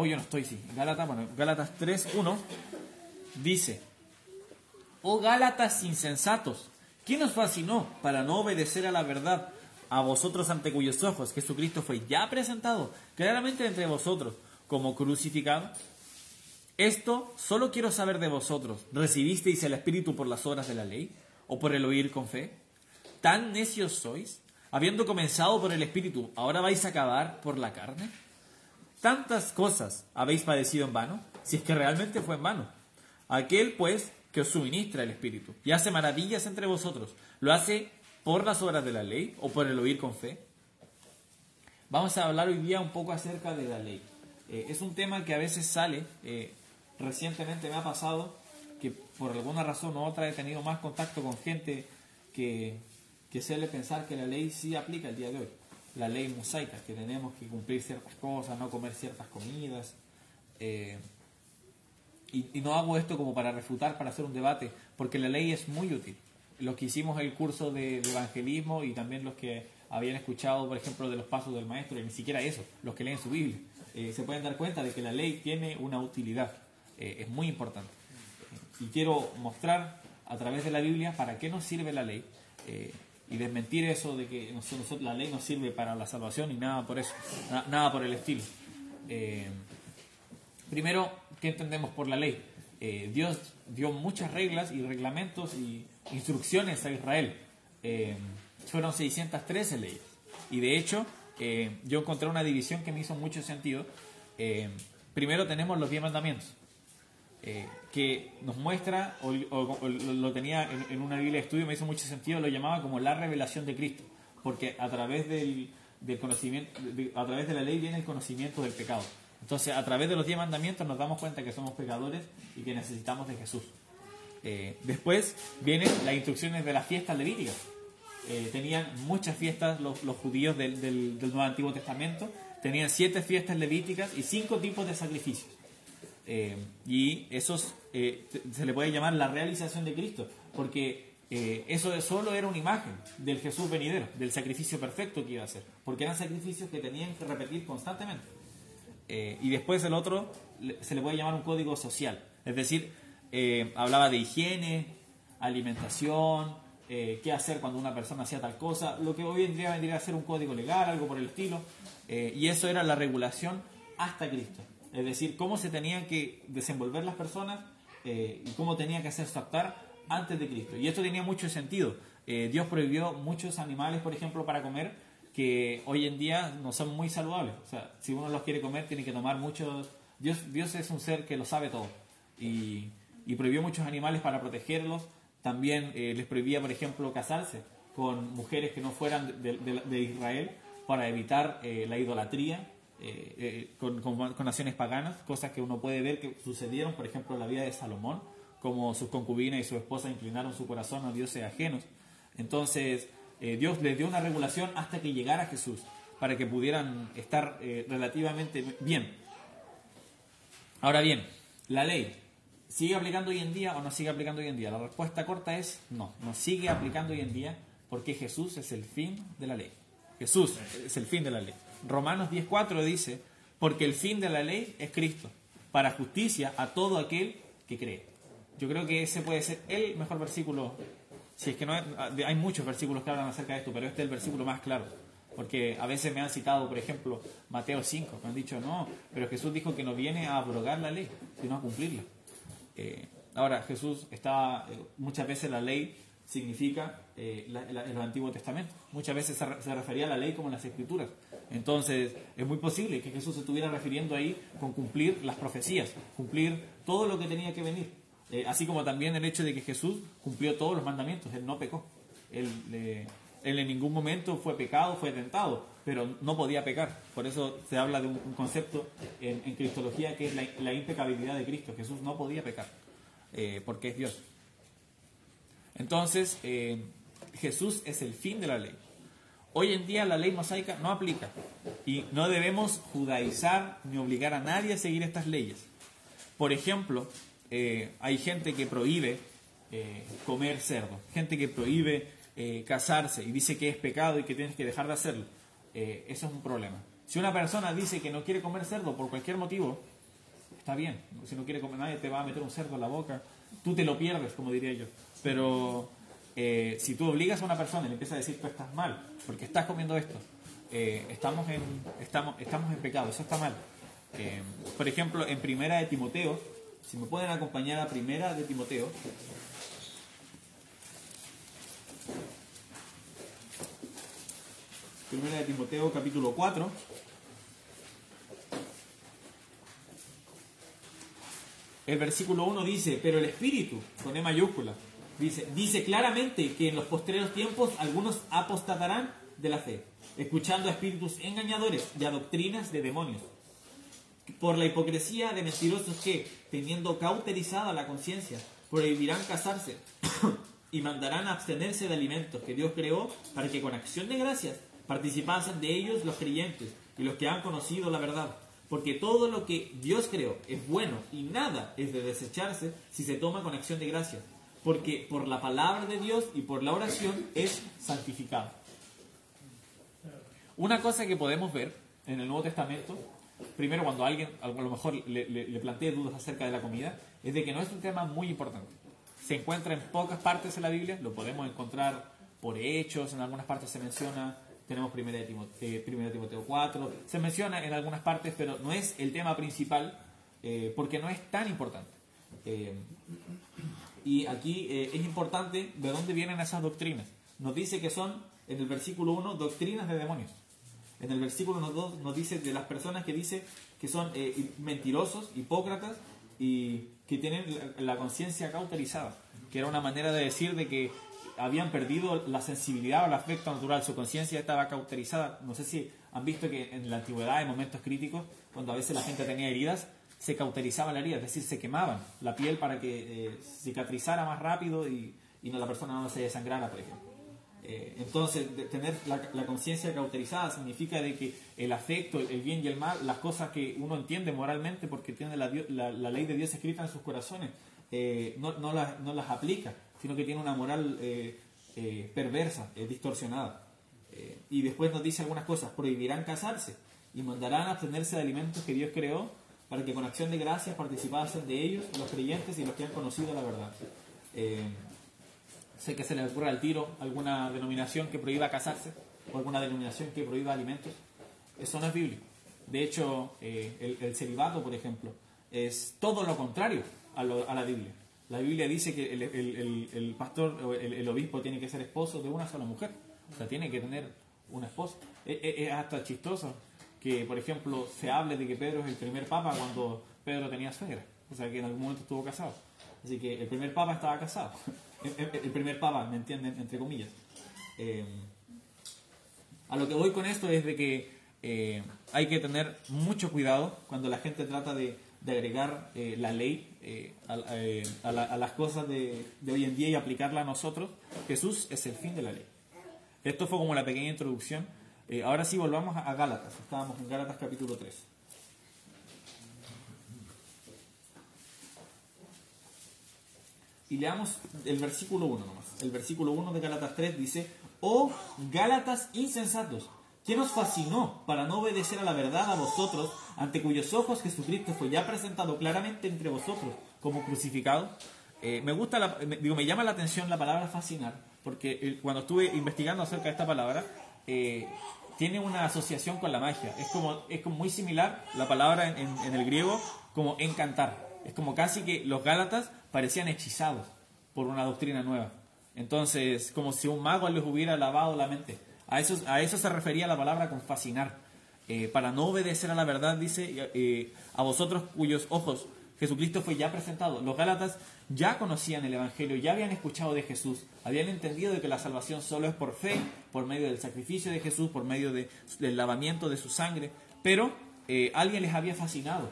yo no estoy, sí. Gálatas 3:1 dice: Oh Gálatas insensatos, ¿quién os fascinó para no obedecer a la verdad? A vosotros ante cuyos ojos Jesucristo fue ya presentado claramente entre vosotros como crucificado. Esto solo quiero saber de vosotros: ¿recibisteis el Espíritu por las obras de la ley o por el oír con fe? ¿Tan necios sois? Habiendo comenzado por el Espíritu, ¿ahora vais a acabar por la carne? ¿Tantas cosas habéis padecido en vano? Si es que realmente fue en vano. Aquel, pues, que os suministra el Espíritu y hace maravillas entre vosotros, ¿lo hace por las obras de la ley o por el oír con fe? Vamos a hablar hoy día un poco acerca de la ley. Es un tema que a veces sale. Recientemente me ha pasado que por alguna razón u otra he tenido más contacto con gente que suele pensar que la ley sí aplica el día de hoy. La ley mosaica, que tenemos que cumplir ciertas cosas, no comer ciertas comidas. Y no hago esto como para refutar, para hacer un debate, porque la ley es muy útil. Los que hicimos el curso de evangelismo y también los que habían escuchado, por ejemplo, de los pasos del maestro, y ni siquiera eso, los que leen su Biblia, se pueden dar cuenta de que la ley tiene una utilidad. Es muy importante. Y quiero mostrar a través de la Biblia para qué nos sirve la ley, y desmentir eso de que la ley nos sirve para la salvación y nada por eso, nada por el estilo. Primero, ¿qué entendemos por la ley? Dios dio muchas reglas y reglamentos y instrucciones a Israel. Fueron 613 leyes. Y de hecho, yo encontré una división que me hizo mucho sentido. Primero tenemos los 10 mandamientos, que nos muestra, o lo tenía en una Biblia de estudio, me hizo mucho sentido, lo llamaba como la revelación de Cristo, porque a través del conocimiento, a través de la ley viene el conocimiento del pecado. Entonces, a través de los 10 mandamientos nos damos cuenta que somos pecadores y que necesitamos de Jesús. Después vienen las instrucciones de las fiestas levíticas. Tenían muchas fiestas los judíos del Nuevo Antiguo Testamento. Tenían 7 fiestas levíticas y 5 tipos de sacrificios. Y esos se le puede llamar la realización de Cristo, porque eso solo era una imagen del Jesús venidero, del sacrificio perfecto que iba a hacer, porque eran sacrificios que tenían que repetir constantemente. Y después el otro se le puede llamar un código social, es decir, hablaba de higiene, alimentación, qué hacer cuando una persona hacía tal cosa, lo que hoy vendría a ser un código legal, algo por el estilo, y eso era la regulación hasta Cristo, es decir, cómo se tenían que desenvolver las personas y cómo tenían que hacerse actuar antes de Cristo. Y esto tenía mucho sentido. Dios prohibió muchos animales, por ejemplo, para comer, que hoy en día no son muy saludables. O sea, si uno los quiere comer, tiene que tomar muchos. Dios es un ser que lo sabe todo. Y prohibió muchos animales para protegerlos. También les prohibía, por ejemplo, casarse con mujeres que no fueran de Israel, para evitar la idolatría con naciones paganas, cosas que uno puede ver que sucedieron, por ejemplo, en la vida de Salomón, como sus concubinas y su esposa inclinaron su corazón a dioses ajenos. Entonces, Dios les dio una regulación hasta que llegara Jesús, para que pudieran estar relativamente bien. Ahora bien, la ley, ¿sigue aplicando hoy en día o no sigue aplicando hoy en día? La respuesta corta es no sigue aplicando hoy en día, porque Jesús es el fin de la ley. Jesús es el fin de la ley. Romanos 10:4 dice: porque el fin de la ley es Cristo, para justicia a todo aquel que cree. Yo creo que ese puede ser el mejor versículo. Si es que no hay muchos versículos que hablan acerca de esto, pero este es el versículo más claro. Porque a veces me han citado, por ejemplo, Mateo 5, me han dicho, no, pero Jesús dijo que no viene a abrogar la ley, sino a cumplirla. Ahora, Jesús está, muchas veces la ley significa el Antiguo Testamento. Muchas veces se refería a la ley como en las Escrituras. Entonces, es muy posible que Jesús se estuviera refiriendo ahí con cumplir las profecías, cumplir todo lo que tenía que venir. Así como también el hecho de que Jesús cumplió todos los mandamientos, Él no pecó. Él en ningún momento fue pecado, fue tentado, pero no podía pecar. Por eso se habla de un concepto en cristología que es la impecabilidad de Cristo. Jesús no podía pecar, porque es Dios. Entonces, Jesús es el fin de la ley. Hoy en día la ley mosaica no aplica y no debemos judaizar ni obligar a nadie a seguir estas leyes. Por ejemplo, hay gente que prohíbe comer cerdo, gente que prohíbe casarse y dice que es pecado y que tienes que dejar de hacerlo. Eso es un problema. Si una persona dice que no quiere comer cerdo por cualquier motivo, está bien. Si no quiere comer, nadie te va a meter un cerdo en la boca. Tú te lo pierdes, como diría yo. Pero si tú obligas a una persona y le empiezas a decir, tú estás mal, porque estás comiendo esto, estamos en pecado, eso está mal. Por ejemplo, en Primera de Timoteo, si me pueden acompañar a Primera de Timoteo. Primera de Timoteo, capítulo 4. El versículo 1 dice, pero el Espíritu, con E mayúscula, dice claramente que en los postreros tiempos algunos apostatarán de la fe, escuchando a espíritus engañadores y a doctrinas de demonios, por la hipocresía de mentirosos que, teniendo cauterizada la conciencia, prohibirán casarse y mandarán a abstenerse de alimentos que Dios creó para que con acción de gracias participasen de ellos los creyentes y los que han conocido la verdad. Porque todo lo que Dios creó es bueno y nada es de desecharse si se toma con acción de gracias. Porque por la palabra de Dios y por la oración es santificado. Una cosa que podemos ver en el Nuevo Testamento, primero cuando alguien a lo mejor le plantee dudas acerca de la comida, es de que no es un tema muy importante. Se encuentra en pocas partes en la Biblia, lo podemos encontrar por hechos, en algunas partes se menciona. Tenemos 1 Timoteo 4, se menciona en algunas partes, pero no es el tema principal porque no es tan importante. Y aquí es importante de dónde vienen esas doctrinas. Nos dice que son, en el versículo 1, doctrinas de demonios. En el versículo 2 nos dice de las personas que dice que son mentirosos, hipócratas y que tienen la conciencia cauterizada, que era una manera de decir de que habían perdido la sensibilidad o el afecto natural, su conciencia estaba cauterizada. No sé si han visto que en la antigüedad, en momentos críticos, cuando a veces la gente tenía heridas, se cauterizaba la herida, es decir, se quemaban la piel para que cicatrizara más rápido y la persona no se desangrara, por ejemplo. Entonces, tener la conciencia cauterizada significa de que el afecto, el bien y el mal, las cosas que uno entiende moralmente porque tiene la ley de Dios escrita en sus corazones, no las aplica, sino que tiene una moral perversa, distorsionada. Y después nos dice algunas cosas: prohibirán casarse y mandarán a abstenerse de alimentos que Dios creó para que con acción de gracias participasen de ellos los creyentes y los que han conocido la verdad. Sé que se les ocurre al tiro alguna denominación que prohíba casarse o alguna denominación que prohíba alimentos. Eso no es bíblico. De hecho, el celibato, por ejemplo, es todo lo contrario a la Biblia. La Biblia dice que el pastor o el obispo tiene que ser esposo de una sola mujer. O sea, tiene que tener una esposa. Es hasta chistoso que, por ejemplo, se hable de que Pedro es el primer papa cuando Pedro tenía suegra. O sea, que en algún momento estuvo casado. Así que el primer papa estaba casado. El primer papa, ¿me entienden? Entre comillas. A lo que voy con esto es de que hay que tener mucho cuidado cuando la gente trata de agregar la ley a las cosas de hoy en día y aplicarla a nosotros. Jesús es el fin de la ley. Esto fue como la pequeña introducción. Ahora sí volvamos a Gálatas. Estábamos en Gálatas capítulo 3. Y leamos el versículo 1 nomás. El versículo 1 de Gálatas 3 dice: «Oh Gálatas insensatos, ¿quién os fascinó para no obedecer a la verdad a vosotros, ante cuyos ojos Jesucristo fue ya presentado claramente entre vosotros como crucificado?» Me llama la atención la palabra fascinar, porque cuando estuve investigando acerca de esta palabra, tiene una asociación con la magia. Es como muy similar la palabra en el griego como encantar. Es como casi que los Gálatas parecían hechizados por una doctrina nueva. Entonces, como si un mago les hubiera lavado la mente. A eso se refería la palabra con fascinar. Para no obedecer a la verdad, dice, a vosotros cuyos ojos Jesucristo fue ya presentado. Los Gálatas ya conocían el Evangelio, ya habían escuchado de Jesús, habían entendido de que la salvación solo es por fe, por medio del sacrificio de Jesús, por medio del lavamiento de su sangre. Pero alguien les había fascinado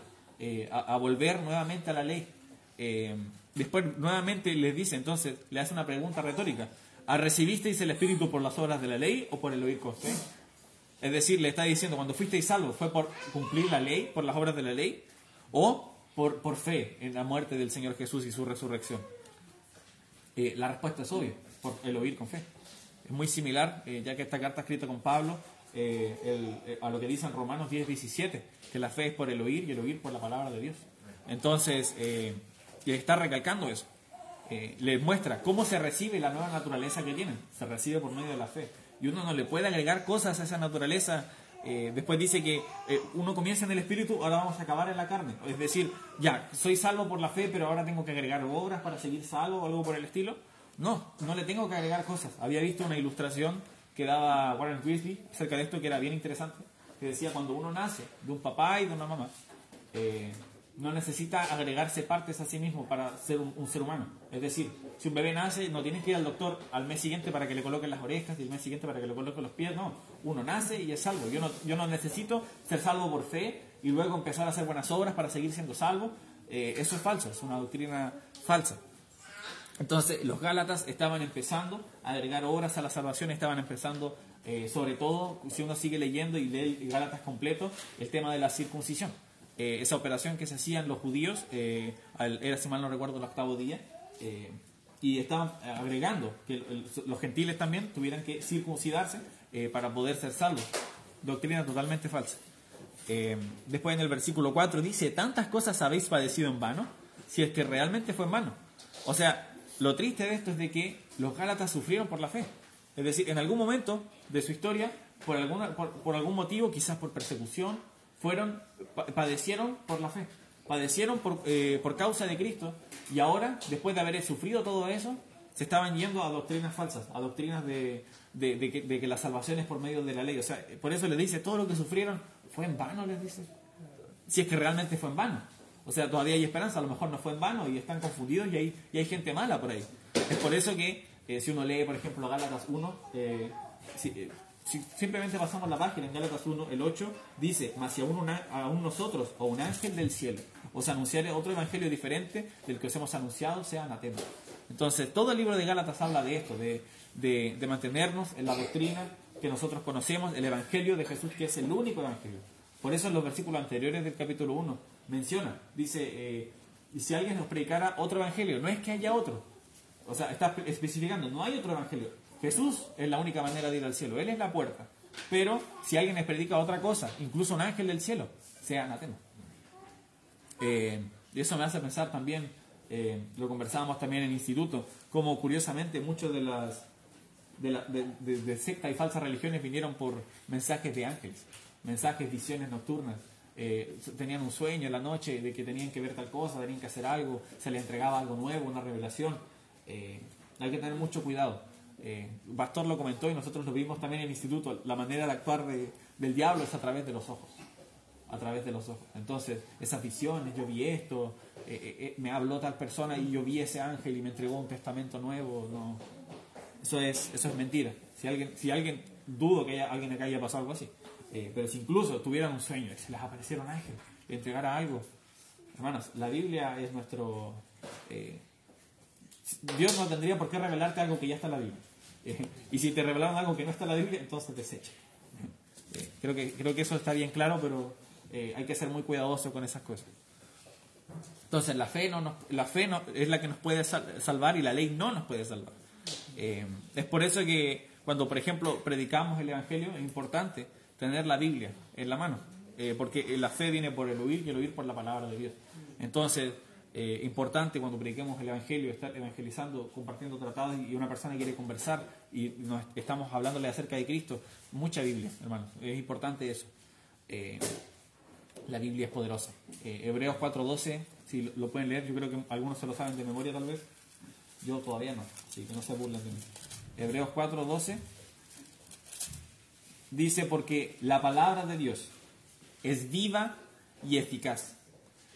a volver nuevamente a la ley. Después nuevamente les dice, entonces le hace una pregunta retórica: ¿recibisteis el Espíritu por las obras de la ley o por el oír con fe? Es decir, le está diciendo, cuando fuisteis salvos, ¿fue por cumplir la ley, por las obras de la ley, o por fe en la muerte del Señor Jesús y su resurrección? La respuesta es obvia: por el oír con fe. Es muy similar, ya que esta carta escrita con Pablo, a lo que dice en Romanos 10:17, que la fe es por el oír y el oír por la palabra de Dios. Entonces, y está recalcando eso. Les muestra cómo se recibe la nueva naturaleza que tienen. Se recibe por medio de la fe. Y uno no le puede agregar cosas a esa naturaleza. Después dice que uno comienza en el espíritu, ahora vamos a acabar en la carne. Es decir, ya, soy salvo por la fe, pero ahora tengo que agregar obras para seguir salvo o algo por el estilo. No le tengo que agregar cosas. Había visto una ilustración que daba Warren Wiersbe acerca de esto que era bien interesante, que decía cuando uno nace de un papá y de una mamá, no necesita agregarse partes a sí mismo para ser un ser humano. Es decir, si un bebé nace, no tienes que ir al doctor al mes siguiente para que le coloquen las orejas y el mes siguiente para que le coloquen los pies. No, uno nace y es salvo. Yo no necesito ser salvo por fe y luego empezar a hacer buenas obras para seguir siendo salvo. Eso es falso, es una doctrina falsa. Entonces los Gálatas estaban empezando a agregar obras a la salvación, estaban empezando, sobre todo, si uno sigue leyendo y lee Gálatas completo, el tema de la circuncisión. Esa operación que se hacían los judíos, era, si mal no recuerdo, el 8º día, y estaban agregando que los gentiles también tuvieran que circuncidarse para poder ser salvos. Doctrina totalmente falsa. Después en el versículo 4 dice: tantas cosas habéis padecido en vano, si es que realmente fue en vano. O sea, lo triste de esto es de que los Gálatas sufrieron por la fe. Es decir, en algún momento de su historia, por algún motivo, quizás por persecución, padecieron por la fe, padecieron por causa de Cristo, y ahora, después de haber sufrido todo eso, se estaban yendo a doctrinas falsas, a doctrinas de que la salvación es por medio de la ley. O sea, por eso les dice, todo lo que sufrieron fue en vano, les dice, si es que realmente fue en vano. O sea, todavía hay esperanza, a lo mejor no fue en vano y están confundidos y hay gente mala por ahí. Es por eso que si uno lee, por ejemplo, Gálatas 1, si simplemente pasamos la página, en Gálatas 1, el 8, dice: mas si aún nosotros o un ángel del cielo os anunciare otro evangelio diferente del que os hemos anunciado, sea anatema. Entonces, todo el libro de Gálatas habla de esto, de mantenernos en la doctrina que nosotros conocemos, el evangelio de Jesús, que es el único evangelio. Por eso en los versículos anteriores del capítulo 1 menciona, dice, y si alguien nos predicara otro evangelio, no es que haya otro. O sea, está especificando, no hay otro evangelio. Jesús es la única manera de ir al cielo, Él es la puerta. Pero si alguien les predica otra cosa, incluso un ángel del cielo, sea anatema. Y eso me hace pensar también, lo conversábamos también en el instituto, como curiosamente muchos de sectas y falsas religiones vinieron por mensajes de ángeles, mensajes, visiones nocturnas. Tenían un sueño en la noche de que tenían que ver tal cosa, tenían que hacer algo, se les entregaba algo nuevo, una revelación. Hay que tener mucho cuidado. Pastor lo comentó y nosotros lo vimos también en el instituto. La manera de actuar del diablo es a través de los ojos. A través de los ojos. Entonces, esas visiones, yo vi esto, me habló tal persona y yo vi ese ángel y me entregó un testamento nuevo. No, eso es mentira. Si alguien dudo que alguien acá haya pasado algo así. Pero si incluso tuvieran un sueño y se les apareciera un ángel y entregara algo, hermanos, la Biblia es nuestro... Dios no tendría por qué revelarte algo que ya está en la Biblia. Y si te revelaron algo que no está en la Biblia, entonces desecha. Creo que eso está bien claro, pero hay que ser muy cuidadoso con esas cosas. Entonces la fe no es la que nos puede salvar y la ley no nos puede salvar. Es por eso que cuando, por ejemplo, predicamos el Evangelio, es importante tener la Biblia en la mano, porque la fe viene por el oír y el oír por la palabra de Dios. Entonces, importante cuando prediquemos el Evangelio, estar evangelizando, compartiendo tratados, y una persona quiere conversar y estamos hablándole acerca de Cristo, mucha Biblia, hermanos, es importante eso. La Biblia es poderosa. Hebreos 4:12, si lo pueden leer, yo creo que algunos se lo saben de memoria tal vez, yo todavía no, así que no se burlen de mí. Hebreos 4:12 dice: porque la palabra de Dios es viva y eficaz,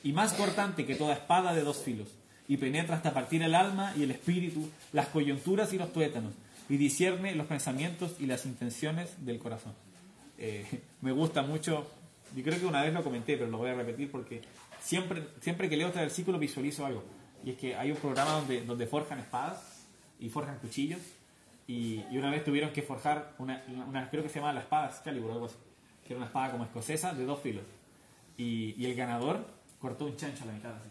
y más cortante que toda espada de 2 filos, y penetra hasta partir el alma y el espíritu, las coyunturas y los tuétanos, y discierne los pensamientos y las intenciones del corazón. Me gusta mucho, yo creo que una vez lo comenté, pero lo voy a repetir porque siempre que leo este versículo visualizo algo, y es que hay un programa donde forjan espadas y forjan cuchillos, y una vez tuvieron que forjar una creo que se llama la espada Excalibur o algo así, que era una espada como escocesa de 2 filos, y el ganador cortó un chancho a la mitad así,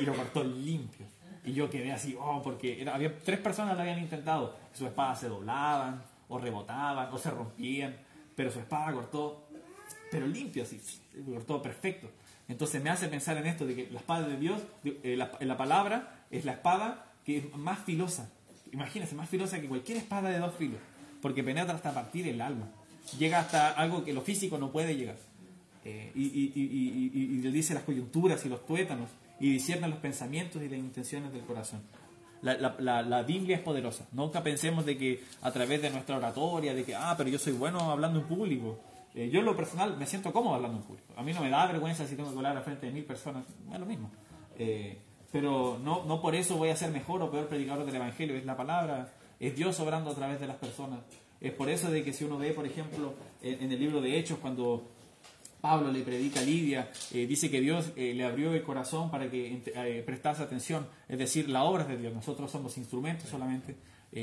y lo cortó limpio, y yo quedé así, porque había 3 personas que lo habían intentado, sus espadas se doblaban o rebotaban o se rompían, pero su espada cortó, pero limpio así, cortó perfecto. Entonces me hace pensar en esto, de que la espada de Dios, la palabra es la espada que es más filosa. Imagínense, más filosa que cualquier espada de 2 filos, porque penetra hasta partir el alma. Llega hasta algo que lo físico no puede llegar. Y le dice las coyunturas y los tuétanos, y discierne los pensamientos y las intenciones del corazón. La Biblia es poderosa. Nunca pensemos de que a través de nuestra oratoria, de que, pero yo soy bueno hablando en público. Yo en lo personal me siento cómodo hablando en público. A mí no me da vergüenza si tengo que hablar frente de 1000 personas, es lo mismo. Pero no por eso voy a ser mejor o peor predicador del Evangelio. Es la palabra, es Dios obrando a través de las personas. Es por eso de que si uno ve, por ejemplo, en el libro de Hechos, cuando Pablo le predica a Lidia, dice que Dios le abrió el corazón para que prestase atención. Es decir, la obra es de Dios. Nosotros somos instrumentos solamente.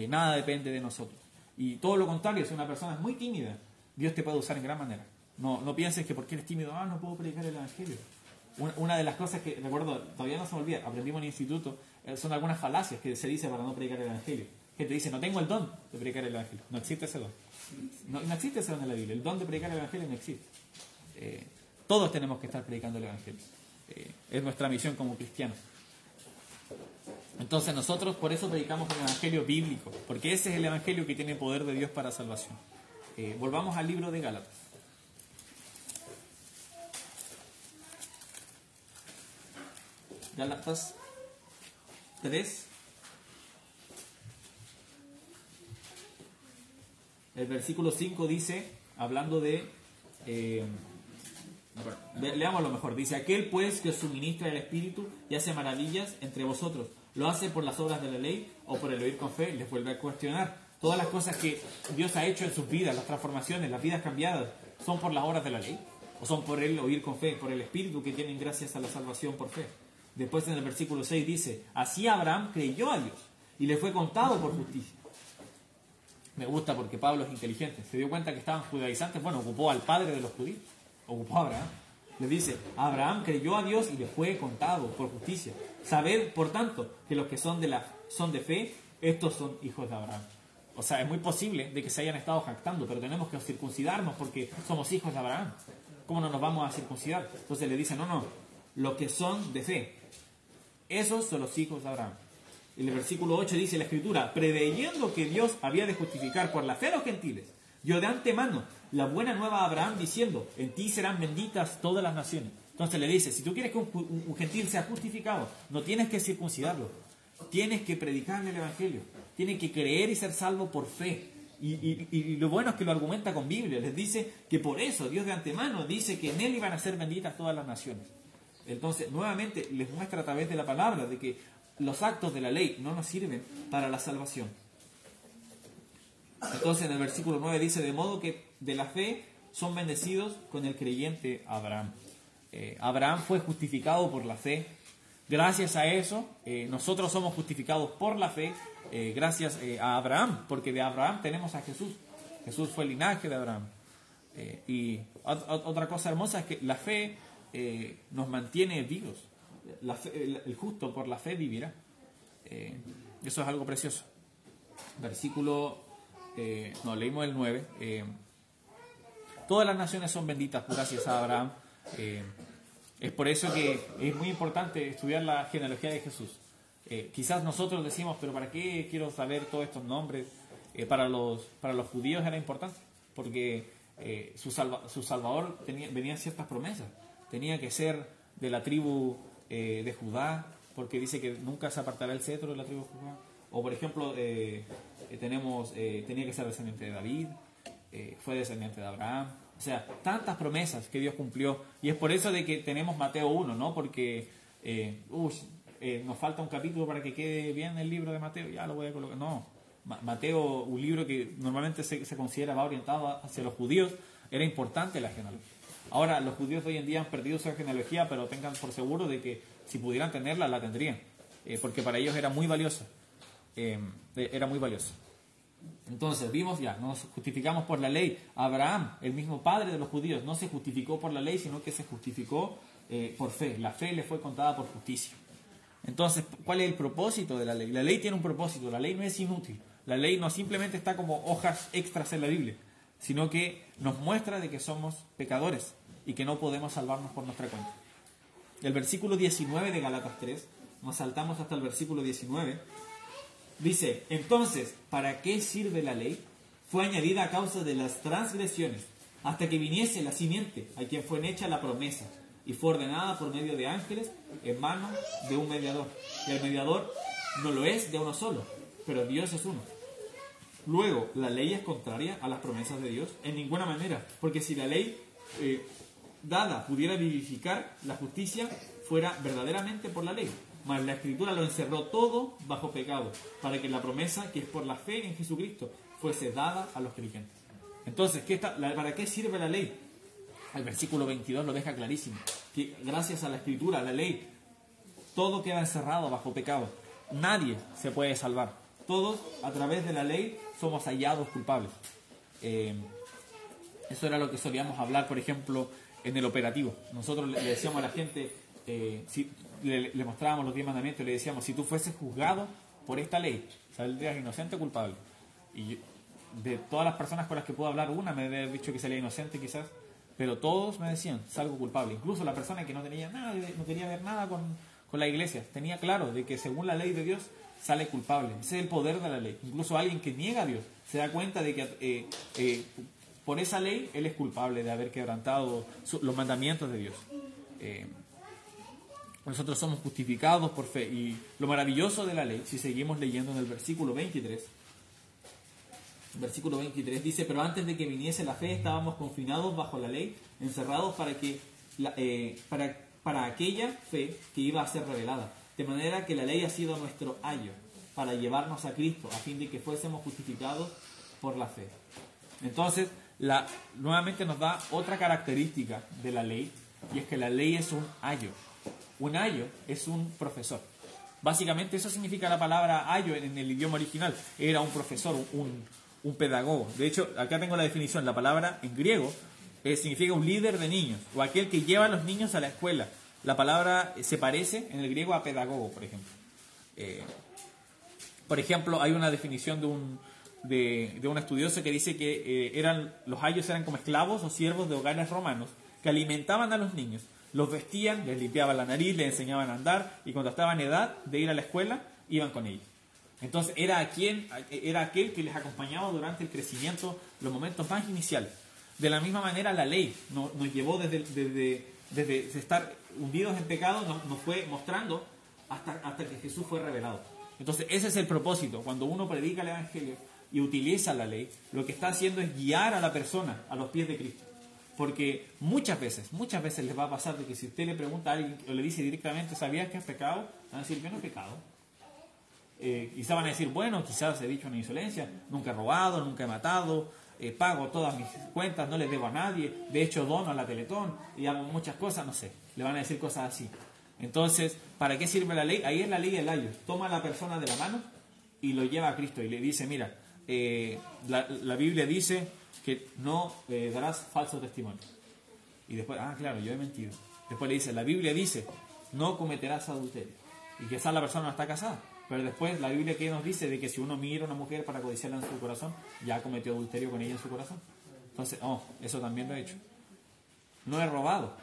Nada depende de nosotros. Y todo lo contrario, si una persona es muy tímida, Dios te puede usar en gran manera. No pienses que porque eres tímido, no puedo predicar el Evangelio. Una de las cosas que, recuerdo, todavía no se me olvida, aprendimos en el instituto, son algunas falacias que se dice para no predicar el Evangelio. Que te dice, no tengo el don de predicar el Evangelio. No existe ese don. No existe ese don en la Biblia. El don de predicar el Evangelio no existe. Todos tenemos que estar predicando el Evangelio. Es nuestra misión como cristianos. Entonces nosotros por eso predicamos el Evangelio bíblico, porque ese es el Evangelio que tiene poder de Dios para salvación. Volvamos al libro de Gálatas. Gálatas 3. El versículo 5 dice, hablando de... leamos lo mejor. Dice, aquel pues que os suministra el Espíritu y hace maravillas entre vosotros, ¿lo hace por las obras de la ley o por el oír con fe? Les vuelve a cuestionar. Todas las cosas que Dios ha hecho en sus vidas, las transformaciones, las vidas cambiadas, ¿son por las obras de la ley? ¿O son por el oír con fe, por el Espíritu que tienen gracias a la salvación por fe? Después en el versículo 6 dice, así Abraham creyó a Dios y le fue contado por justicia. Me gusta porque Pablo es inteligente. Se dio cuenta que estaban judaizantes. Bueno, ocupó al padre de los judíos. Ocupó a Abraham. Le dice, Abraham creyó a Dios y le fue contado por justicia. Sabed, por tanto, que los que son de fe, estos son hijos de Abraham. O sea, es muy posible de que se hayan estado jactando, pero tenemos que circuncidarnos porque somos hijos de Abraham. ¿Cómo no nos vamos a circuncidar? Entonces le dice, no, los que son de fe, esos son los hijos de Abraham. En el versículo 8 dice la Escritura, preveyendo que Dios había de justificar por la fe a los gentiles, dio de antemano la buena nueva a Abraham diciendo, en ti serán benditas todas las naciones. Entonces le dice, si tú quieres que un gentil sea justificado, no tienes que circuncidarlo, tienes que predicarle el Evangelio, tienes que creer y ser salvo por fe. Y lo bueno es que lo argumenta con Biblia, les dice que por eso Dios de antemano dice que en él iban a ser benditas todas las naciones. Entonces, nuevamente les muestra a través de la palabra de que los actos de la ley no nos sirven para la salvación. Entonces en el versículo 9 dice, de modo que de la fe son bendecidos con el creyente Abraham. Abraham fue justificado por la fe. Gracias a eso, nosotros somos justificados por la fe, gracias a Abraham, porque de Abraham tenemos a Jesús. Jesús fue el linaje de Abraham. Y otra cosa hermosa es que la fe nos mantiene vivos. El justo por la fe vivirá. Eso es algo precioso. Versículo, leímos el 9. Todas las naciones son benditas gracias a Abraham. Es por eso que es muy importante estudiar la genealogía de Jesús. Quizás nosotros decimos, pero ¿para qué quiero saber todos estos nombres? Para los judíos era importante, porque su Salvador venían ciertas promesas. Tenía que ser de la tribu de Judá, porque dice que nunca se apartará el cetro de la tribu de Judá. O por ejemplo, tenía que ser descendiente de David, fue descendiente de Abraham. O sea, tantas promesas que Dios cumplió. Y es por eso de que tenemos Mateo 1, ¿no? Porque nos falta un capítulo para que quede bien el libro de Mateo, ya lo voy a colocar. No, Mateo, un libro que normalmente se considera va orientado hacia los judíos, era importante la genealogía. Ahora, los judíos de hoy en día han perdido su genealogía, pero tengan por seguro de que si pudieran tenerla, la tendrían. Porque para ellos era muy valiosa. Era muy valiosa. Entonces, vimos ya, nos justificamos por la ley. Abraham, el mismo padre de los judíos, no se justificó por la ley, sino que se justificó por fe. La fe le fue contada por justicia. Entonces, ¿cuál es el propósito de la ley? La ley tiene un propósito, la ley no es inútil. La ley no simplemente está como hojas extras en la Biblia. sino que nos muestra de que somos pecadores y que no podemos salvarnos por nuestra cuenta. El versículo 19 de Gálatas 3, nos saltamos hasta el versículo 19, dice: entonces, ¿para qué sirve la ley? Fue añadida a causa de las transgresiones, hasta que viniese la simiente, a quien fue hecha la promesa, y fue ordenada por medio de ángeles en mano de un mediador. Y el mediador no lo es de uno solo, pero Dios es uno. Luego, ¿la ley es contraria a las promesas de Dios? En ninguna manera, porque si la ley dada pudiera vivificar, la justicia fuera verdaderamente por la ley. Mas la Escritura lo encerró todo bajo pecado, para que la promesa, que es por la fe en Jesucristo, fuese dada a los creyentes. Entonces, ¿para qué sirve la ley? El versículo 22 lo deja clarísimo, que gracias a la Escritura, a la ley, todo queda encerrado bajo pecado. Nadie se puede salvar. Todos, a través de la ley, somos hallados culpables. Eso era lo que solíamos hablar, por ejemplo, en el operativo. Nosotros le decíamos a la gente, si le mostrábamos los 10 mandamientos, le decíamos: si tú fueses juzgado por esta ley, saldrías inocente o culpable. Y de todas las personas con las que puedo hablar, una me debe haber dicho que salía inocente quizás, pero todos me decían: salgo culpable. Incluso la persona que no tenía nada, no quería ver nada con la iglesia, tenía claro de que según la ley de Dios sale culpable. Ese es el poder de la ley. Incluso alguien que niega a Dios se da cuenta de que por esa ley él es culpable de haber quebrantado los mandamientos de Dios. Nosotros somos justificados por fe. Y lo maravilloso de la ley, si seguimos leyendo en el versículo 23, dice: pero antes de que viniese la fe estábamos confinados bajo la ley, encerrados para aquella fe que iba a ser revelada. De manera que la ley ha sido nuestro ayo para llevarnos a Cristo, a fin de que fuésemos justificados por la fe. Entonces, nuevamente nos da otra característica de la ley, y es que la ley es un ayo. Un ayo es un profesor. Básicamente eso significa la palabra ayo en el idioma original. Era un profesor, un pedagogo. De hecho, acá tengo la definición. La palabra en griego significa un líder de niños, o aquel que lleva a los niños a la escuela. La palabra se parece en el griego a pedagogo, por ejemplo. Por ejemplo, hay una definición de un estudioso que dice que los ayos eran como esclavos o siervos de hogares romanos que alimentaban a los niños, los vestían, les limpiaban la nariz, les enseñaban a andar, y cuando estaban en edad de ir a la escuela, iban con ellos. Entonces era aquel que les acompañaba durante el crecimiento, los momentos más iniciales. De la misma manera, la ley nos llevó desde estar hundidos en pecado, nos fue mostrando hasta que Jesús fue revelado. Entonces ese es el propósito. Cuando uno predica el Evangelio y utiliza la ley, lo que está haciendo es guiar a la persona a los pies de Cristo. Porque muchas veces les va a pasar de que si usted le pregunta a alguien o le dice directamente: ¿sabías que has pecado? Van a decir: yo no he pecado. Quizás van a decir: bueno, quizás he dicho una insolencia, nunca he robado, nunca he matado, pago todas mis cuentas, no les debo a nadie, de hecho dono a la Teletón y hago muchas cosas, no sé. Le van a decir cosas así. Entonces, ¿para qué sirve la ley? Ahí es la ley del ayo. Toma a la persona de la mano y lo lleva a Cristo y le dice: mira, la Biblia dice que no darás falso testimonio. Y después: claro, yo he mentido. Después le dice: la Biblia dice, no cometerás adulterio. Y quizás la persona no está casada, pero después la Biblia que nos dice de que si uno mira a una mujer para codiciarla en su corazón, ya cometió adulterio con ella en su corazón. Entonces, eso también lo he hecho. No he robado.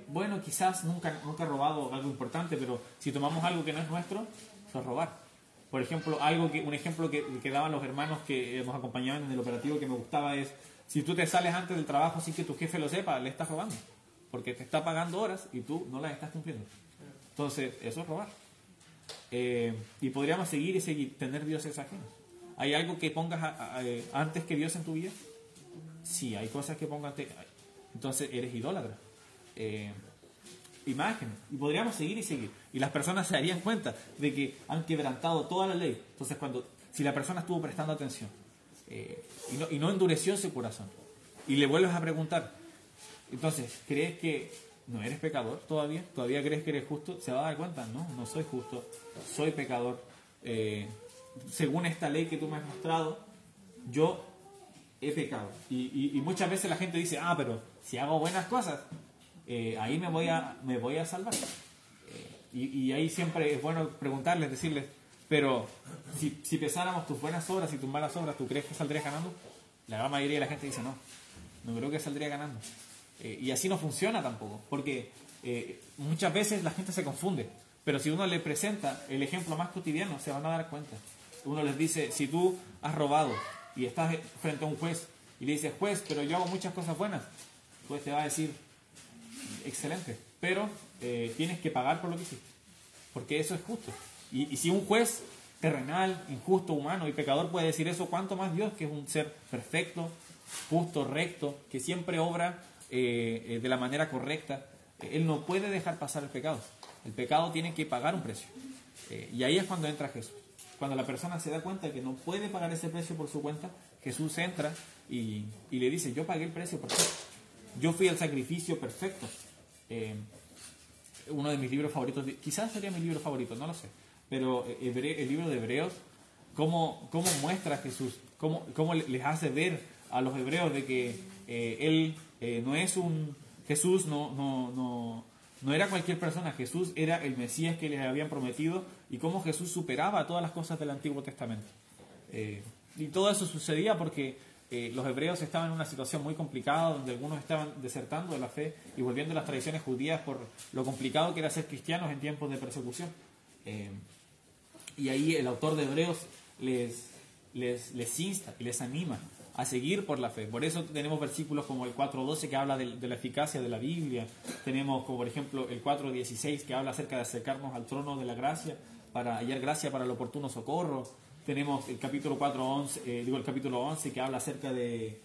Bueno, quizás nunca he robado algo importante, pero si tomamos algo que no es nuestro, eso es robar. Por ejemplo, un ejemplo que daban los hermanos que nos acompañaban en el operativo que me gustaba es: si tú te sales antes del trabajo sin que tu jefe lo sepa, le estás robando, porque te está pagando horas y tú no las estás cumpliendo. Entonces, eso es robar. Y podríamos seguir, tener dioses ajenos. ¿Hay algo que pongas antes que Dios en tu vida? Sí, hay cosas que pongas antes. Entonces eres idólatra. Imágenes. Y podríamos seguir. Y las personas se darían cuenta de que han quebrantado toda la ley. Entonces, si la persona estuvo prestando atención y no endureció su corazón, y le vuelves a preguntar: entonces, ¿crees que no eres pecador todavía? ¿Todavía crees que eres justo? Se va a dar cuenta: no soy justo, soy pecador. Según esta ley que tú me has mostrado, yo he pecado. Y muchas veces la gente dice: pero si hago buenas cosas, ahí me voy a salvar. Y ahí siempre es bueno preguntarles, decirles: pero si pesáramos tus buenas obras y tus malas obras, ¿tú crees que saldrías ganando? La gran mayoría de la gente dice no creo que saldría ganando. Y así no funciona tampoco, porque muchas veces la gente se confunde, pero si uno le presenta el ejemplo más cotidiano, se van a dar cuenta. Uno les dice, si tú has robado y estás frente a un juez y le dices, juez, pero yo hago muchas cosas buenas, el juez te va a decir, excelente, pero tienes que pagar por lo que hiciste, porque eso es justo. Y si un juez terrenal, injusto, humano y pecador puede decir eso, ¿cuánto más Dios, que es un ser perfecto, justo, recto, que siempre obra de la manera correcta? Él no puede dejar pasar el pecado. El pecado tiene que pagar un precio. Y ahí es cuando entra Jesús. Cuando la persona se da cuenta que no puede pagar ese precio por su cuenta, Jesús entra y le dice, yo pagué el precio por ti. Yo fui el sacrificio perfecto. Uno de mis libros favoritos, quizás sería mi libro favorito, no lo sé, pero el libro de Hebreos, cómo muestra a Jesús, cómo les hace ver a los hebreos de que Él no es un... Jesús no era cualquier persona, Jesús era el Mesías que les habían prometido, y cómo Jesús superaba todas las cosas del Antiguo Testamento. Y todo eso sucedía porque los hebreos estaban en una situación muy complicada, donde algunos estaban desertando de la fe y volviendo a las tradiciones judías por lo complicado que era ser cristianos en tiempos de persecución. Y ahí el autor de Hebreos les insta y les anima a seguir por la fe. Por eso tenemos versículos como el 4.12 que habla de la eficacia de la Biblia. Tenemos como por ejemplo el 4.16 que habla acerca de acercarnos al trono de la gracia para hallar gracia para el oportuno socorro. Tenemos el capítulo 11 que habla acerca de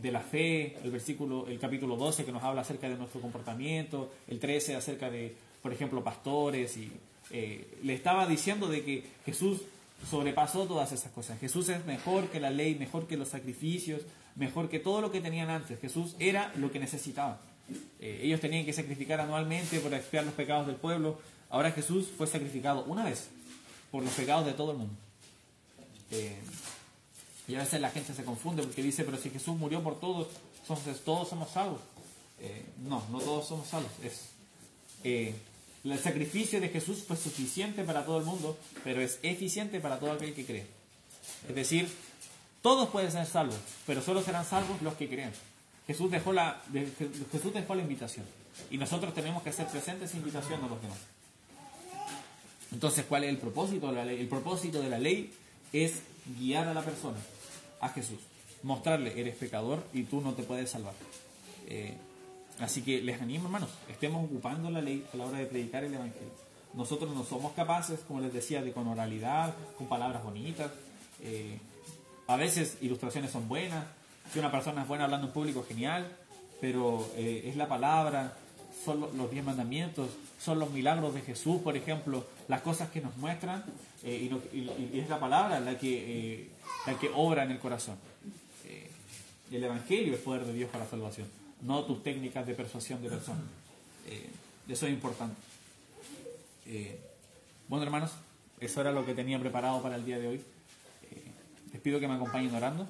la fe, el capítulo 12 que nos habla acerca de nuestro comportamiento, el 13 acerca de, por ejemplo, pastores, y le estaba diciendo de que Jesús sobrepasó todas esas cosas. Jesús es mejor que la ley, mejor que los sacrificios, mejor que todo lo que tenían antes. Jesús era lo que necesitaban. Ellos tenían que sacrificar anualmente para expiar los pecados del pueblo. Ahora Jesús fue sacrificado una vez por los pecados de todo el mundo. Y a veces la gente se confunde porque dice, pero si Jesús murió por todos, entonces todos somos salvos. No todos somos salvos. El sacrificio de Jesús fue suficiente para todo el mundo, pero es eficiente para todo aquel que cree. Es decir, todos pueden ser salvos, pero solo serán salvos los que creen. Jesús dejó la invitación, y nosotros tenemos que hacer presente esa invitación a los demás. Entonces, ¿cuál es el propósito de la ley? El propósito de la ley es guiar a la persona a Jesús, mostrarle, eres pecador y tú no te puedes salvar. Así que les animo, hermanos, estemos ocupando la ley a la hora de predicar el Evangelio. Nosotros no somos capaces, como les decía, de con oralidad, con palabras bonitas. A veces ilustraciones son buenas, si una persona es buena hablando en público, genial, pero es la palabra, son los 10 mandamientos, son los milagros de Jesús, por ejemplo, las cosas que nos muestran, y es la palabra la que obra en el corazón. El Evangelio es poder de Dios para salvación, no tus técnicas de persuasión de personas. Eso es importante. Bueno, hermanos, eso era lo que tenía preparado para el día de hoy. Les pido que me acompañen orando.